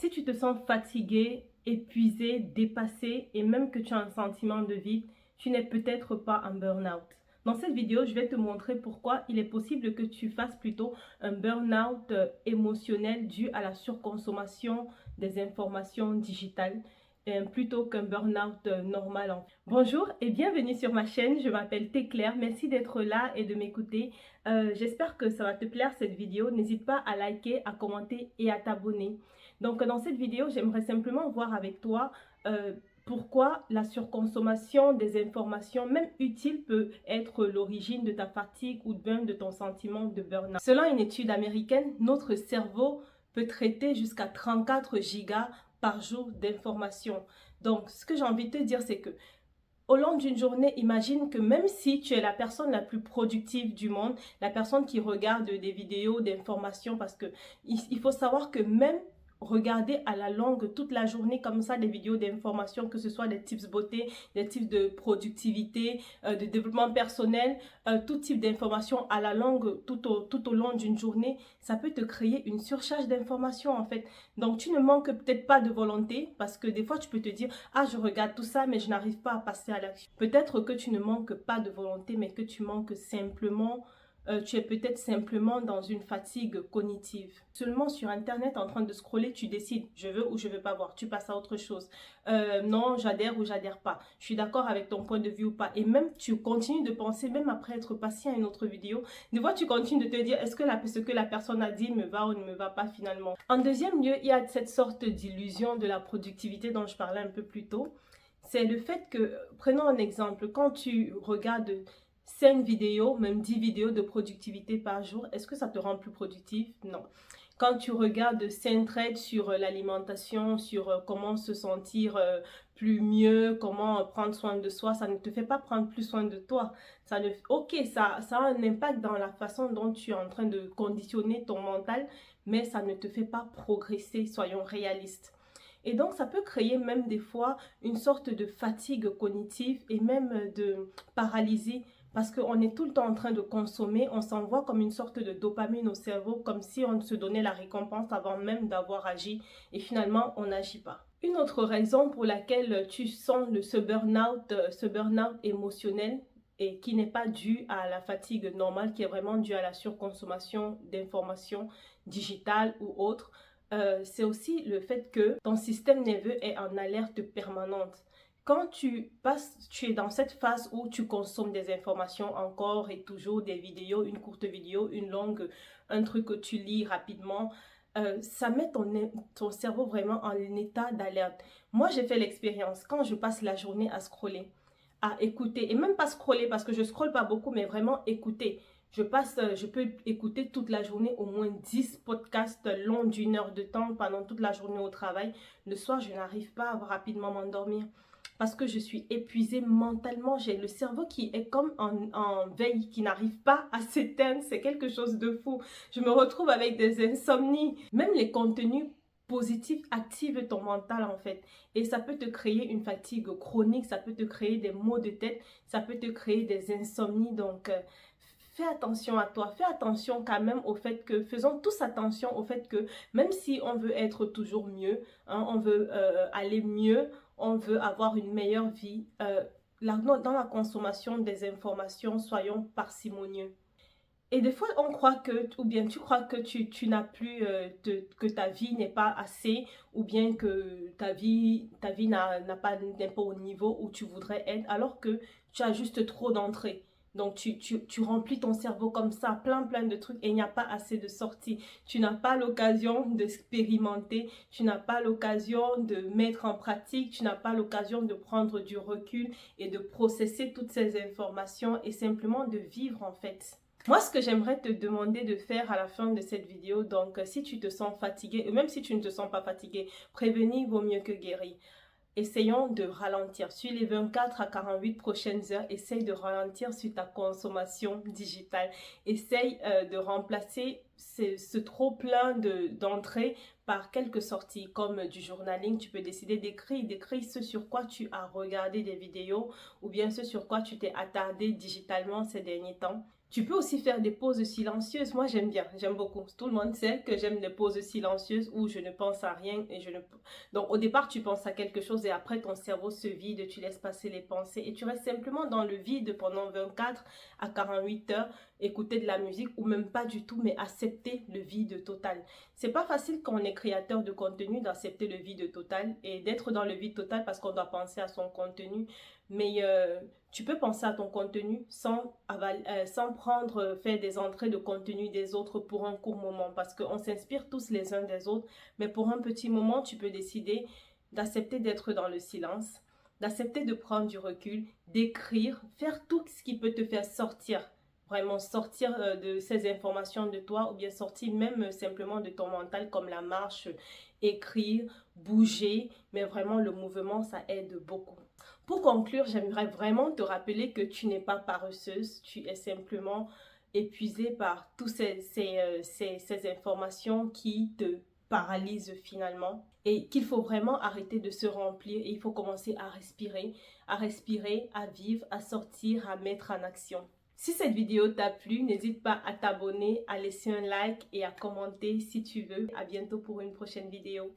Si tu te sens fatigué, épuisé, dépassé et même que tu as un sentiment de vide, tu n'es peut-être pas un burn-out. Dans cette vidéo, je vais te montrer pourquoi il est possible que tu fasses plutôt un burn-out émotionnel dû à la surconsommation des informations digitales plutôt qu'un burn-out normal. Bonjour et bienvenue sur ma chaîne, je m'appelle Teclair, merci d'être là et de m'écouter. J'espère que ça va te plaire cette vidéo, n'hésite pas à liker, à commenter et à t'abonner. Donc dans cette vidéo, j'aimerais simplement voir avec toi pourquoi la surconsommation des informations, même utiles, peut être l'origine de ta fatigue ou même de ton sentiment de burn-out. Selon une étude américaine, notre cerveau peut traiter jusqu'à 34 gigas par jour d'informations. Donc ce que j'ai envie de te dire, c'est que au long d'une journée, imagine que même si tu es la personne la plus productive du monde, la personne qui regarde des vidéos d'informations, parce que il faut savoir que même regarder à la longue toute la journée comme ça des vidéos d'information, que ce soit des tips beauté, des tips de productivité, de développement personnel, tout type d'information à la longue tout au long d'une journée, ça peut te créer une surcharge d'informations en fait. Donc tu ne manques peut-être pas de volonté parce que des fois tu peux te dire ah je regarde tout ça mais je n'arrive pas à passer à l'action. Peut-être que tu ne manques pas de volonté mais que tu manques simplement tu es peut-être simplement dans une fatigue cognitive. Seulement sur internet en train de scroller, tu décides je veux ou je veux pas voir, tu passes à autre chose. Non, j'adhère ou j'adhère pas. Je suis d'accord avec ton point de vue ou pas. Et même tu continues de penser, même après être passé à une autre vidéo, des fois tu continues de te dire est-ce que ce que la personne a dit me va ou ne me va pas finalement. En deuxième lieu, il y a cette sorte d'illusion de la productivité dont je parlais un peu plus tôt. C'est le fait que, prenons un exemple, quand tu regardes 5 vidéos, même 10 vidéos de productivité par jour, est-ce que ça te rend plus productif? Non. Quand tu regardes 5 threads sur l'alimentation, sur comment se sentir plus mieux, comment prendre soin de soi, ça ne te fait pas prendre plus soin de toi. Ok, ça a un impact dans la façon dont tu es en train de conditionner ton mental, mais ça ne te fait pas progresser, soyons réalistes. Et donc, ça peut créer même des fois une sorte de fatigue cognitive et même de paralysie parce qu'on est tout le temps en train de consommer, on s'envoie comme une sorte de dopamine au cerveau, comme si on se donnait la récompense avant même d'avoir agi et finalement on n'agit pas. Une autre raison pour laquelle tu sens ce burn-out émotionnel et qui n'est pas dû à la fatigue normale, qui est vraiment dû à la surconsommation d'informations digitales ou autres, c'est aussi le fait que ton système nerveux est en alerte permanente. Quand tu es dans cette phase où tu consommes des informations encore et toujours, des vidéos, une courte vidéo, une longue, un truc que tu lis rapidement, ça met ton cerveau vraiment en état d'alerte. Moi, j'ai fait l'expérience quand je passe la journée à scroller, à écouter, et même pas scroller parce que je scrolle pas beaucoup, mais vraiment écouter. Je peux écouter toute la journée au moins 10 podcasts longs d'une heure de temps pendant toute la journée au travail. Le soir, je n'arrive pas à rapidement m'endormir parce que je suis épuisée mentalement. J'ai le cerveau qui est comme en veille, qui n'arrive pas à s'éteindre. C'est quelque chose de fou. Je me retrouve avec des insomnies. Même les contenus positifs activent ton mental en fait. Et ça peut te créer une fatigue chronique, ça peut te créer des maux de tête, ça peut te créer des insomnies. Donc, fais attention à toi, fais attention quand même au fait que, faisons tous attention au fait que même si on veut être toujours mieux, hein, on veut aller mieux, on veut avoir une meilleure vie, dans la consommation des informations, soyons parcimonieux. Et des fois, on croit que, ou bien tu crois que tu n'as plus, que ta vie n'est pas assez, ou bien que ta vie n'est pas au niveau où tu voudrais être, alors que tu as juste trop d'entrées. Donc, tu remplis ton cerveau comme ça, plein de trucs, et il n'y a pas assez de sorties. Tu n'as pas l'occasion d'expérimenter, tu n'as pas l'occasion de mettre en pratique, tu n'as pas l'occasion de prendre du recul et de processer toutes ces informations et simplement de vivre en fait. Moi, ce que j'aimerais te demander de faire à la fin de cette vidéo, donc si tu te sens fatigué, ou même si tu ne te sens pas fatigué, prévenir vaut mieux que guérir. Essayons de ralentir. Sur les 24 à 48 prochaines heures, essaye de ralentir sur ta consommation digitale. Essaye de remplacer ce trop plein d'entrées par quelques sorties comme du journaling. Tu peux décider d'écrire ce sur quoi tu as regardé des vidéos ou bien ce sur quoi tu t'es attardé digitalement ces derniers temps. Tu peux aussi faire des pauses silencieuses. Moi, j'aime bien, j'aime beaucoup. Tout le monde sait que j'aime les pauses silencieuses où je ne pense à rien et je ne... Donc, au départ, tu penses à quelque chose et après, ton cerveau se vide, tu laisses passer les pensées et tu restes simplement dans le vide pendant 24 à 48 heures, écouter de la musique ou même pas du tout, mais accepter le vide total. C'est pas facile quand on est créateur de contenu d'accepter le vide total et d'être dans le vide total parce qu'on doit penser à son contenu, mais tu peux penser à ton contenu sans faire des entrées de contenu des autres pour un court moment parce qu'on s'inspire tous les uns des autres, mais pour un petit moment, tu peux décider d'accepter d'être dans le silence, d'accepter de prendre du recul, d'écrire, faire tout ce qui peut te faire sortir, vraiment sortir de ces informations de toi ou bien sortir même simplement de ton mental comme la marche, écrire, bouger, mais vraiment le mouvement, ça aide beaucoup. Pour conclure, j'aimerais vraiment te rappeler que tu n'es pas paresseuse, tu es simplement épuisée par toutes ces informations qui te paralysent finalement et qu'il faut vraiment arrêter de se remplir et il faut commencer à respirer, à vivre, à sortir, à mettre en action. Si cette vidéo t'a plu, n'hésite pas à t'abonner, à laisser un like et à commenter si tu veux. À bientôt pour une prochaine vidéo.